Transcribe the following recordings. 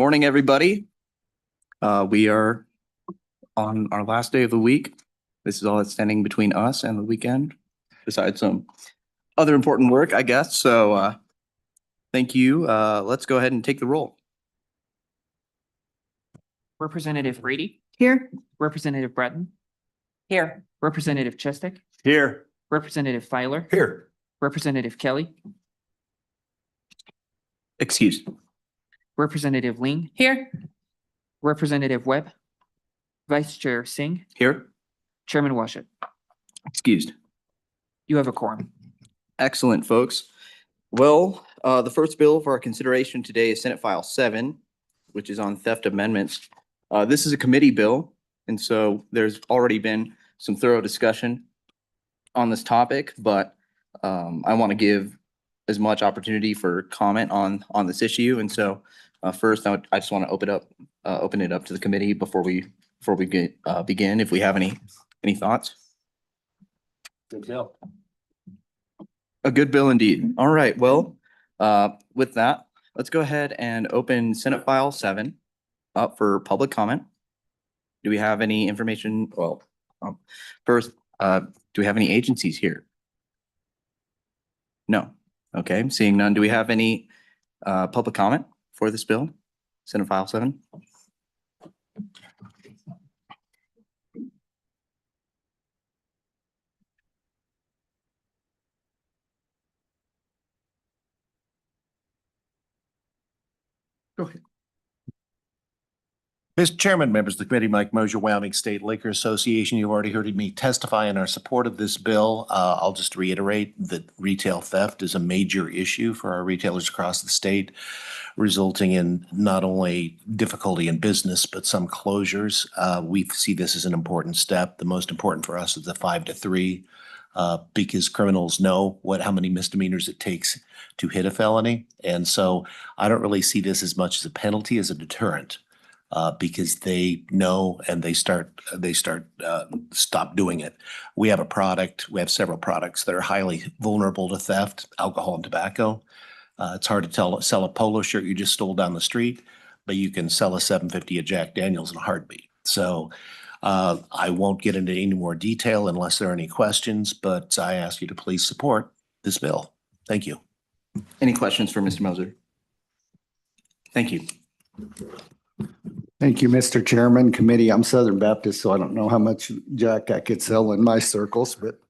Morning, everybody. We are on our last day of the week. This is all that's standing between us and the weekend, besides some other important work, I guess. So thank you. Let's go ahead and take the roll. Representative Brady, Here. Representative Breton, Here. Representative Chestick, Here. Representative Filer, Here. Representative Kelly, Excused. Representative Ling, Here. Representative Webb, Vice Chair Singh, Here. Chairman Washut. Excused. You have a quorum. Excellent, folks. Well, the first bill for our consideration today is Senate File 7, which is on theft amendments. This is a committee bill, and so there's already been some thorough discussion on this topic, but I want to give as much opportunity for comment on this issue. And so first, I just want to open it up to the committee before we begin. If we have any thoughts. Good bill. A good bill indeed. All right. Well, with that, let's go ahead and open Senate File 7 up for public comment. Do we have any information? Well, first, do we have any agencies here? No. Okay, seeing none. Do we have any public comment for this bill? Senate File 7? Go ahead. Mr. Chairman, members of the committee, Mike Mosier, Wyoming State Liquor Association. You've already heard me testify in our support of this bill. I'll just reiterate that retail theft is a major issue for our retailers across the state, resulting in not only difficulty in business, but some closures. We see this as an important step. The most important for us is the 5 to 3, because criminals know how many misdemeanors it takes to hit a felony. And so I don't really see this as much as a penalty as a deterrent. Because they know and they stop doing it. We have several products that are highly vulnerable to theft: alcohol and tobacco. It's hard to sell a polo shirt you just stole down the street, but you can sell a $7.50 at Jack Daniel's in a heartbeat. So I won't get into any more detail unless there are any questions, but I ask you to please support this bill. Thank you. Any questions for Mr. Moser? Thank you. Thank you, Mr. Chairman, committee. I'm Southern Baptist, so I don't know how much Jack I could sell in my circles, but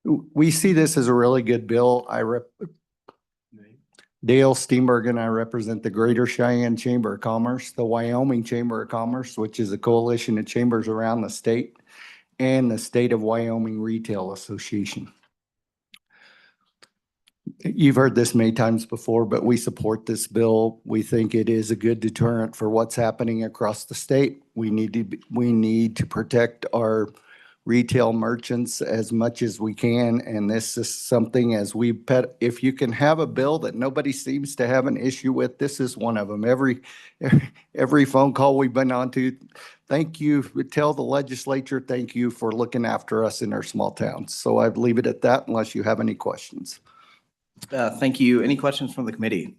we see this as a really good bill. Dale Steenbergen, I represent the Greater Cheyenne Chamber of Commerce, the Wyoming Chamber of Commerce, which is a coalition of chambers around the state, and the State of Wyoming Retail Association. You've heard this many times before, but we support this bill. We think it is a good deterrent for what's happening across the state. We need to protect our retail merchants as much as we can. And this is something if you can have a bill that nobody seems to have an issue with, this is one of them. Every phone call we've been on to, thank you, tell the legislature, thank you for looking after us in our small towns. So I'd leave it at that unless you have any questions. Thank you. Any questions from the committee?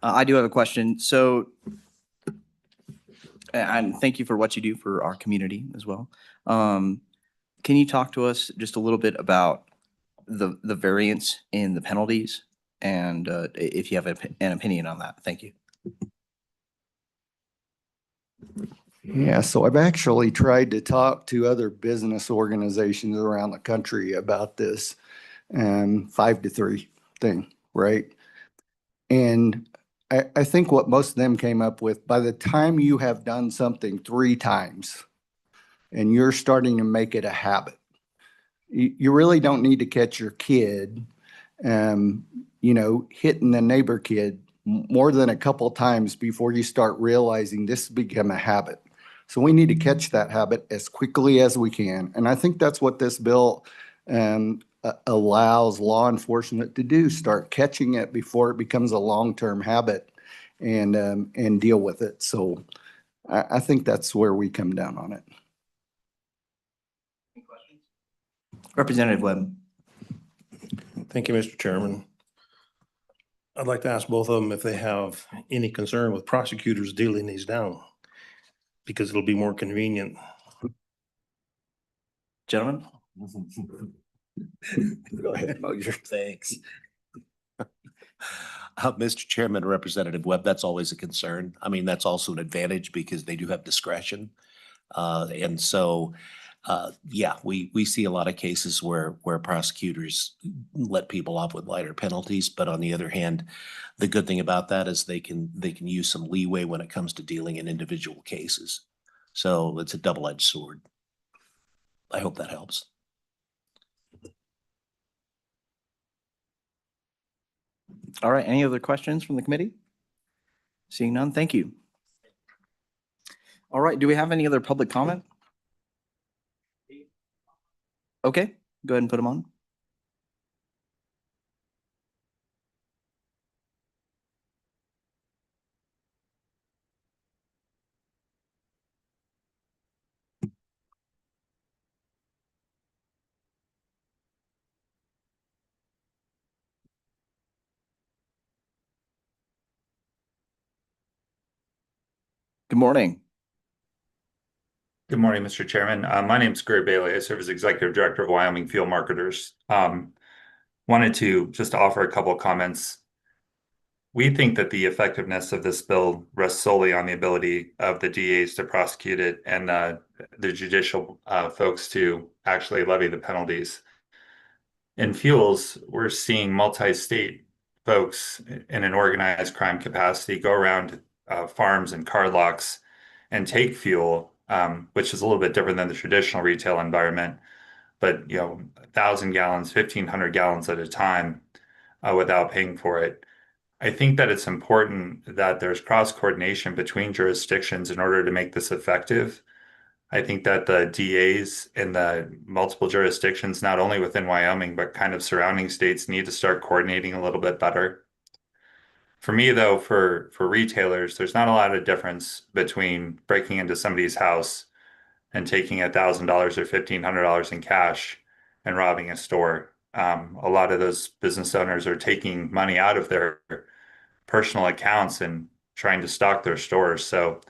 I do have a question. So, and thank you for what you do for our community as well. Can you talk to us just a little bit about the variance in the penalties, and if you have an opinion on that? Thank you. Yeah, so I've actually tried to talk to other business organizations around the country about this 5 to 3 thing, right? And I think what most of them came up with, by the time you have done something 3 times and you're starting to make it a habit, you really don't need to catch your kid, hitting the neighbor kid more than a couple times before you start realizing this has become a habit. So we need to catch that habit as quickly as we can. And I think that's what this bill allows law enforcement to do, start catching it before it becomes a long-term habit and deal with it. So I think that's where we come down on it. Any questions? Representative Webb. Thank you, Mr. Chairman. I'd like to ask both of them if they have any concern with prosecutors dealing these down, because it'll be more convenient. Gentlemen? Go ahead, Mosier. Thanks. Mr. Chairman, Representative Webb, that's always a concern. I mean, that's also an advantage because they do have discretion. And so, yeah, we see a lot of cases where prosecutors let people off with lighter penalties. But on the other hand, the good thing about that is they can use some leeway when it comes to dealing in individual cases. So it's a double-edged sword. I hope that helps. All right, any other questions from the committee? Seeing none, thank you. All right, do we have any other public comment? Okay, go ahead and put them on. Good morning. Good morning, Mr. Chairman. My name is Gary Bailey. I serve as Executive Director of Wyoming Field Marketers. Wanted to just offer a couple of comments. We think that the effectiveness of this bill rests solely on the ability of the DAs to prosecute it and the judicial folks to actually levy the penalties. In fuels, we're seeing multi-state folks in an organized crime capacity go around farms and car locks and take fuel, which is a little bit different than the traditional retail environment, but 1,000 gallons, 1,500 gallons at a time without paying for it. I think that it's important that there's cross coordination between jurisdictions in order to make this effective. I think that the DAs in the multiple jurisdictions, not only within Wyoming, but kind of surrounding states, need to start coordinating a little bit better. For me, though, for retailers, there's not a lot of difference between breaking into somebody's house and taking $1,000 or $1,500 in cash and robbing a store. A lot of those business owners are taking money out of their personal accounts and trying to stock their stores. So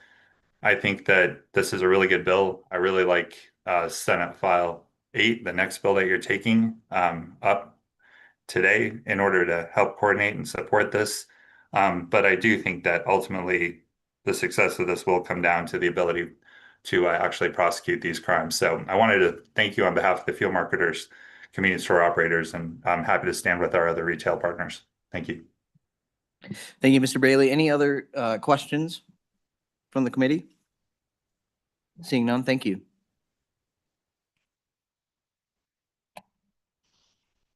I think that this is a really good bill. I really like Senate File 8, the next bill that you're taking up today in order to help coordinate and support this. But I do think that ultimately the success of this will come down to the ability to actually prosecute these crimes. So I wanted to thank you on behalf of the field marketers, convenience store operators, and I'm happy to stand with our other retail partners. Thank you. Thank you, Mr. Bailey. Any other questions from the committee? Seeing none, thank you.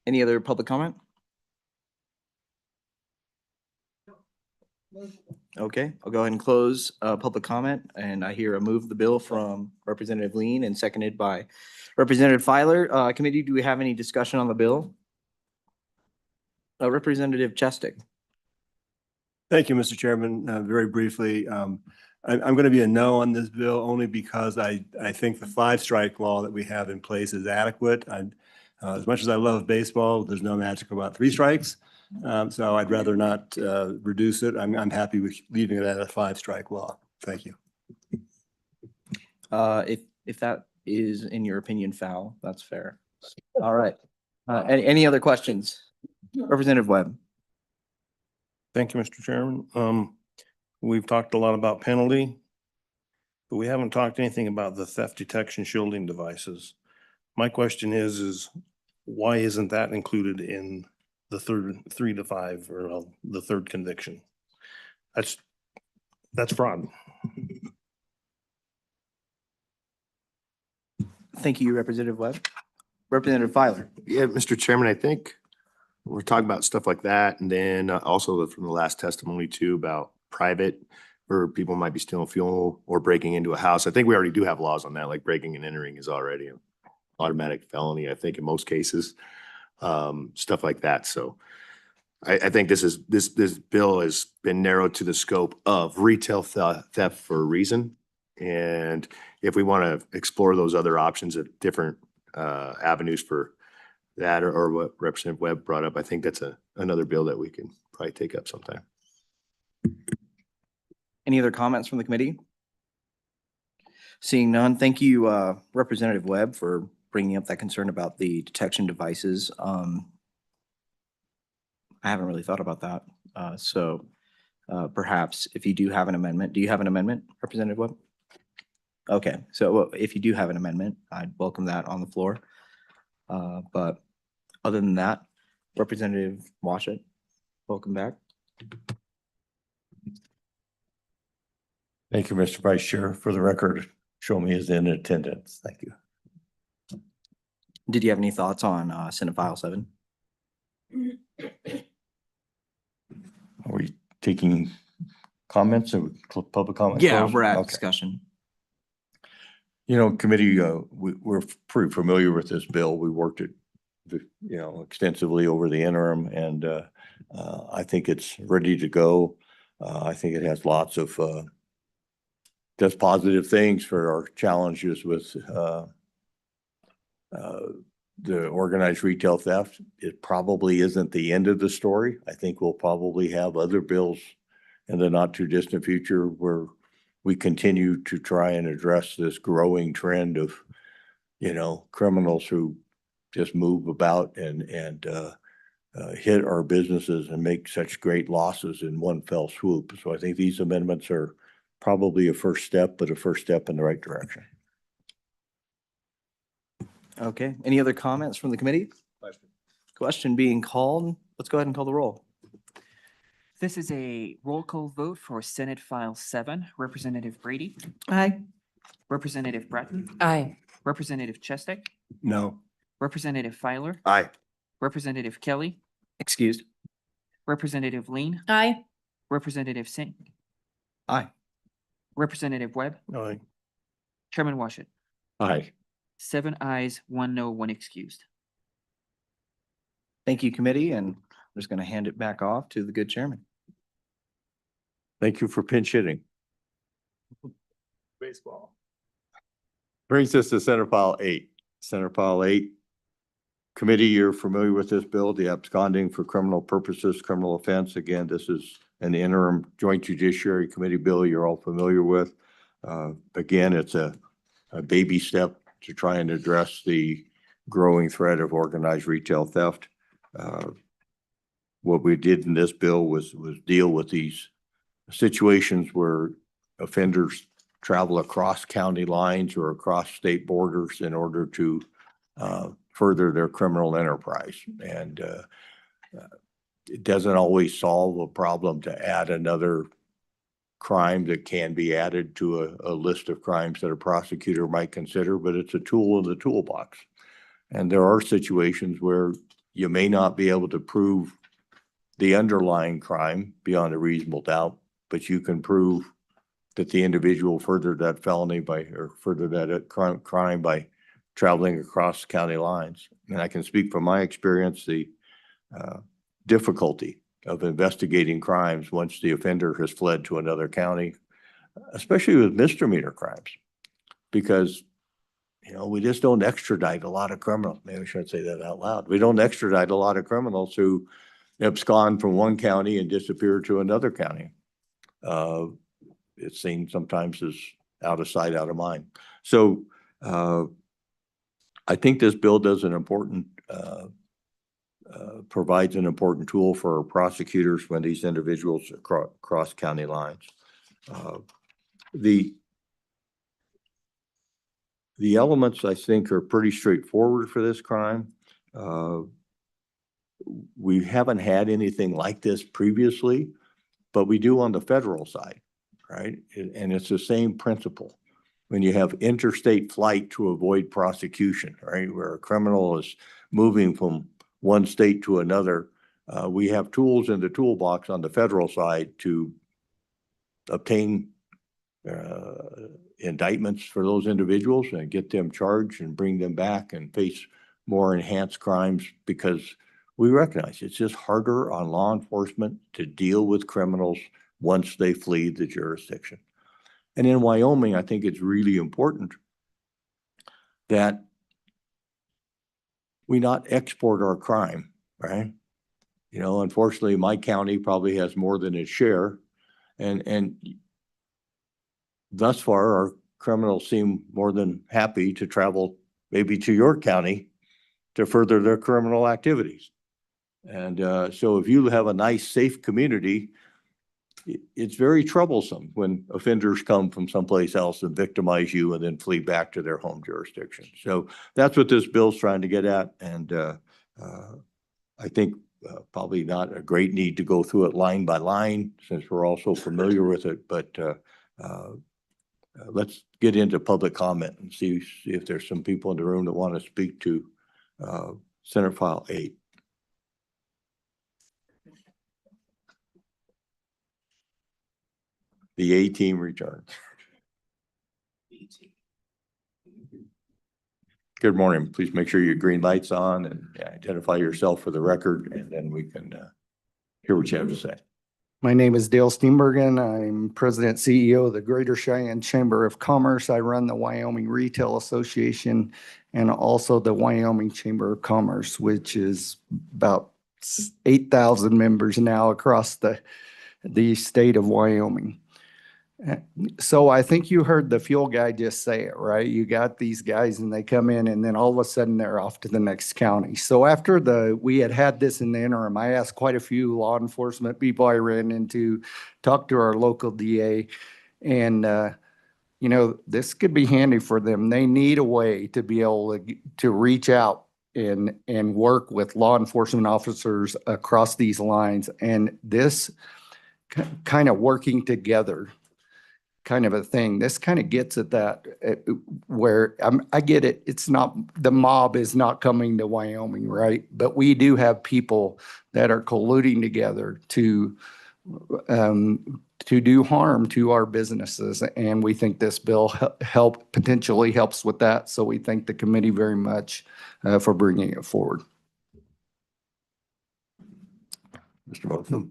Any other public comment? Okay, I'll go ahead and close public comment, and I hear a move the bill from Representative Lean and seconded by Representative Filer. Committee, do we have any discussion on the bill? Representative Chestick. Thank you, Mr. Chairman. Very briefly, I'm going to be a no on this bill only because I think the 5-strike law that we have in place is adequate. As much as I love baseball, there's no magic about 3 strikes. So I'd rather not reduce it. I'm happy with leaving it at a 5-strike law. Thank you. If that is, in your opinion, foul, that's fair. All right. Any other questions? Representative Webb. Thank you, Mr. Chairman. We've talked a lot about penalty, but we haven't talked anything about the theft detection shielding devices. My question is why isn't that included in the third 3 to 5 or the third conviction? That's fraud. Thank you, Representative Webb. Representative Filer. Yeah, Mr. Chairman, I think we're talking about stuff like that. And then also from the last testimony too about private, where people might be stealing fuel or breaking into a house. I think we already do have laws on that, like breaking and entering is already an automatic felony, I think in most cases, stuff like that. So I think this bill has been narrowed to the scope of retail theft for a reason. And if we want to explore those other options of different avenues for that, or what Representative Webb brought up, I think that's another bill that we can probably take up some time. Any other comments from the committee? Seeing none, thank you, Representative Webb, for bringing up that concern about the detection devices. I haven't really thought about that. So perhaps if you do have an amendment, do you have an amendment, Representative Webb? Okay, so if you do have an amendment, I'd welcome that on the floor. But other than that, Representative Washit, welcome back. Thank you, Mr. Vice Chair. For the record, show me as in attendance. Thank you. Did you have any thoughts on Senate File 7? Are we taking comments or public comment? Yeah, closed? we're at Okay. discussion. You know, committee, we're pretty familiar with this bill. We worked it, extensively over the interim, and I think it's ready to go. I think it has lots of does positive things for our challenges with the organized retail theft. It probably isn't the end of the story. I think we'll probably have other bills in the not too distant future where we continue to try and address this growing trend of, criminals who just move about and hit our businesses and make such great losses in one fell swoop. So I think these amendments are probably a first step, but a first step in the right direction. Okay, any other comments from the committee? Question being called. Let's go ahead and call the roll. This is a roll call vote for Senate File 7. Representative Brady, Aye. Representative Bratton, Aye. Representative Chestek, No. Representative Filer, Aye. Representative Kelly, Excused. Representative Lean, Aye. Representative Singh, Aye. Representative Webb, Aye. Chairman Washit. Aye. 7 ayes, 1 no, 1 excused. Thank you, committee, and I'm just going to hand it back off to the good chairman. Thank you for pinch hitting. Baseball. Brings us to Senate File 8. Senate File 8. Committee, you're familiar with this bill, the absconding for criminal purposes, criminal offense. Again, this is an interim joint judiciary committee bill you're all familiar with. Again, it's a baby step to try and address the growing threat of organized retail theft. What we did in this bill was deal with these situations where offenders travel across county lines or across state borders in order to further their criminal enterprise. And it doesn't always solve a problem to add another crime that can be added to a list of crimes that a prosecutor might consider, but it's a tool in the toolbox. And there are situations where you may not be able to prove the underlying crime beyond a reasonable doubt, but you can prove that the individual furthered that felony or furthered that crime by traveling across county lines. And I can speak from my experience, the difficulty of investigating crimes once the offender has fled to another county, especially with misdemeanor crimes, because we just don't extradite a lot of criminals. Maybe I shouldn't say that out loud. We don't extradite a lot of criminals who abscond from one county and disappear to another county. It's seen sometimes as out of sight, out of mind. So I think this bill does an important, provides an important tool for prosecutors when these individuals cross county lines. The elements, I think, are pretty straightforward for this crime. We haven't had anything like this previously, but we do on the federal side, right? And it's the same principle. When you have interstate flight to avoid prosecution, right, where a criminal is moving from one state to another, we have tools in the toolbox on the federal side to obtain indictments for those individuals and get them charged and bring them back and face more enhanced crimes, because we recognize it's just harder on law enforcement to deal with criminals once they flee the jurisdiction. And in Wyoming, I think it's really important that we not export our crime, right? You know, unfortunately, my county probably has more than its share. And thus far, our criminals seem more than happy to travel maybe to your county to further their criminal activities. And so if you have a nice, safe community, it's very troublesome when offenders come from someplace else and victimize you and then flee back to their home jurisdiction. So that's what this bill's trying to get at. And I think probably not a great need to go through it line by line since we're all so familiar with it. But let's get into public comment and see if there's some people in the room that want to speak to Senate File 8. The A-team returns. Good morning. Please make sure your green light's on and identify yourself for the record, and then we can hear what you have to say. My name is Dale Steenbergen. I'm President CEO of the Greater Cheyenne Chamber of Commerce. I run the Wyoming Retail Association and also the Wyoming Chamber of Commerce, which is about 8,000 members now across the state of Wyoming. So I think you heard the fuel guy just say it, right? You got these guys and they come in and then all of a sudden they're off to the next county. So after we had this in the interim, I asked quite a few law enforcement people I ran into, talked to our local DA, and you know, this could be handy for them. They need a way to be able to reach out and work with law enforcement officers across these lines. And this kind of working together kind of a thing. This kind of gets at that where I get it. It's not, the mob is not coming to Wyoming, right? But we do have people that are colluding together to do harm to our businesses. And we think this bill potentially helps with that. So we thank the committee very much for bringing it forward. Mr. Mosley.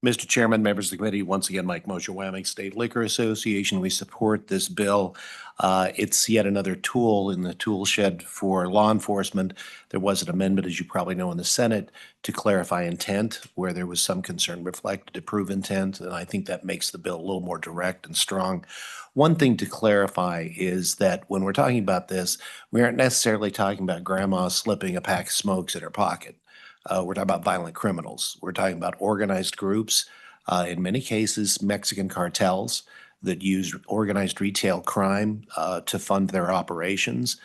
Mr. Chairman, members of the committee, once again, Mike Mosher, Wyoming State Liquor Association. We support this bill. It's yet another tool in the tool shed for law enforcement. There was an amendment, as you probably know, in the Senate to clarify intent, where there was some concern reflected to prove intent. And I think that makes the bill a little more direct and strong. One thing to clarify is that when we're talking about this, we aren't necessarily talking about grandma slipping a pack of smokes in her pocket. We're talking about violent criminals. We're talking about organized groups, in many cases, Mexican cartels that use organized retail crime to fund their operations.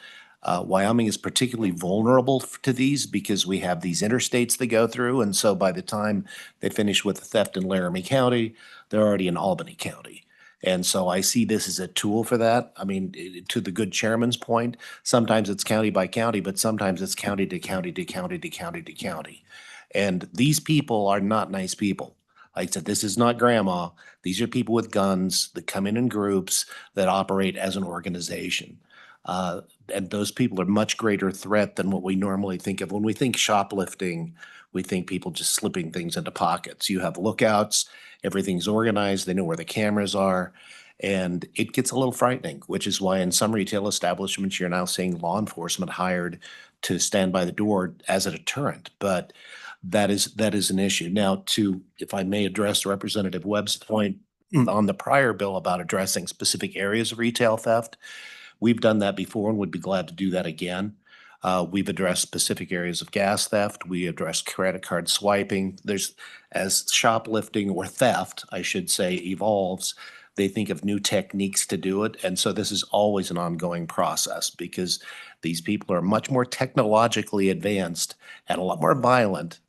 Wyoming is particularly vulnerable to these because we have these interstates they go through. And so by the time they finish with the theft in Laramie County, they're already in Albany County. And so I see this as a tool for that. I mean, to the good chairman's point, sometimes it's county by county, but sometimes it's county to county to county to county to county. And these people are not nice people. Like I said, this is not grandma. These are people with guns that come in groups that operate as an organization. And those people are much greater threat than what we normally think of. When we think shoplifting, we think people just slipping things into pockets. You have lookouts, everything's organized, they know where the cameras are, and it gets a little frightening, which is why in some retail establishments, you're now seeing law enforcement hired to stand by the door as a deterrent. But that is an issue. Now, if I may address Representative Webb's point on the prior bill about addressing specific areas of retail theft, we've done that before and would be glad to do that again. We've addressed specific areas of gas theft. We addressed credit card swiping. As shoplifting or theft, I should say, evolves, they think of new techniques to do it. And so this is always an ongoing process because these people are much more technologically advanced and a lot more violent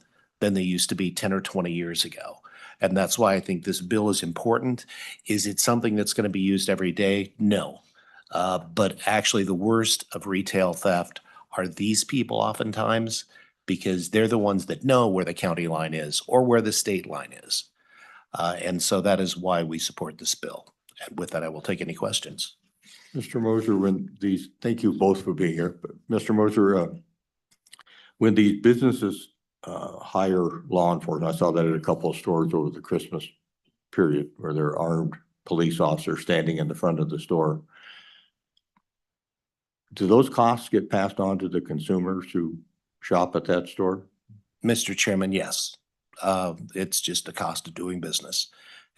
than they used to be 10 or 20 years ago. And that's why I think this bill is important. Is it something that's going to be used every day? No. But actually the worst of retail theft are these people oftentimes because they're the ones that know where the county line is or where the state line is. And so that is why we support this bill. And with that, I will take any questions. Mr. Moser, thank you both for being here. But Mr. Moser, when these businesses hire law enforcement, I saw that at a couple of stores over the Christmas period where there are armed police officers standing in the front of the store. Do those costs get passed on to the consumers who shop at that store? Mr. Chairman, yes. It's just a cost of doing business.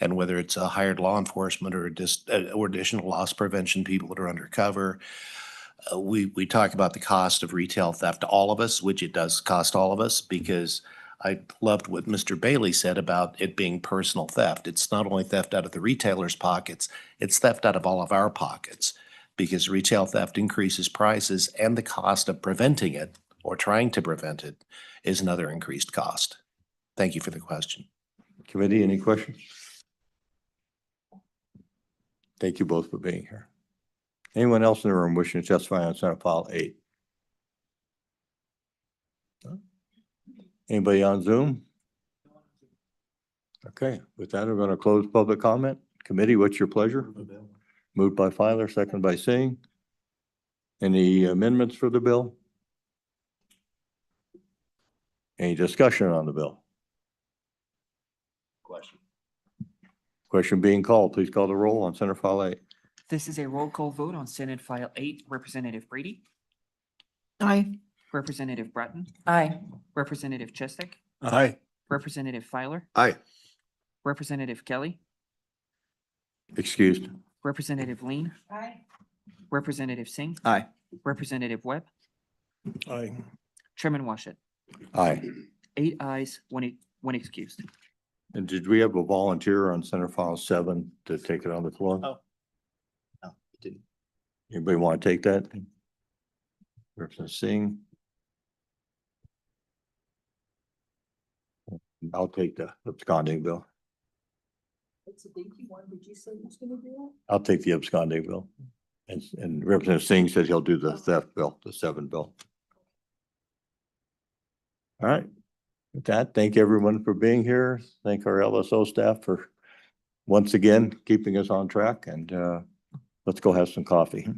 And whether it's a hired law enforcement or just, or additional loss prevention people that are undercover, we talk about the cost of retail theft to all of us, which it does cost all of us, because I loved what Mr. Bailey said about it being personal theft. It's not only theft out of the retailer's pockets, it's theft out of all of our pockets, because retail theft increases prices and the cost of preventing it or trying to prevent it is another increased cost. Thank you for the question. Committee, any questions? Thank you both for being here. Anyone else in the room wishing to testify on Senate File 8? Anybody on Zoom? Okay, with that, we're going to close public comment. Committee, what's your pleasure? Moved by Filer, second by Singh. Any amendments for the bill? Any discussion on the bill? Question being called. Please call the roll on Senate File 8. This is a roll call vote on Senate File 8. Representative Brady, Aye. Representative Bratton, Aye. Representative Chestek, Aye. Representative Filer, Aye. Representative Kelly, Excused. Representative Lean, Aye. Representative Singh, Aye. Representative Webb, Aye. Chairman Washut. Aye. 8 ayes, one excused. And did we have a volunteer on Senate File 7 to take it on the floor? Oh. No, it didn't. Anybody want to take that? Representative Singh. I'll take the absconding bill. It's a dinky one. Did you say who's gonna do I'll take the absconding bill. And Representative Singh said he'll do the theft bill, the 7 bill. All right. With that, thank everyone for being here. Thank our LSO staff for once again keeping us on track, and let's go have some coffee.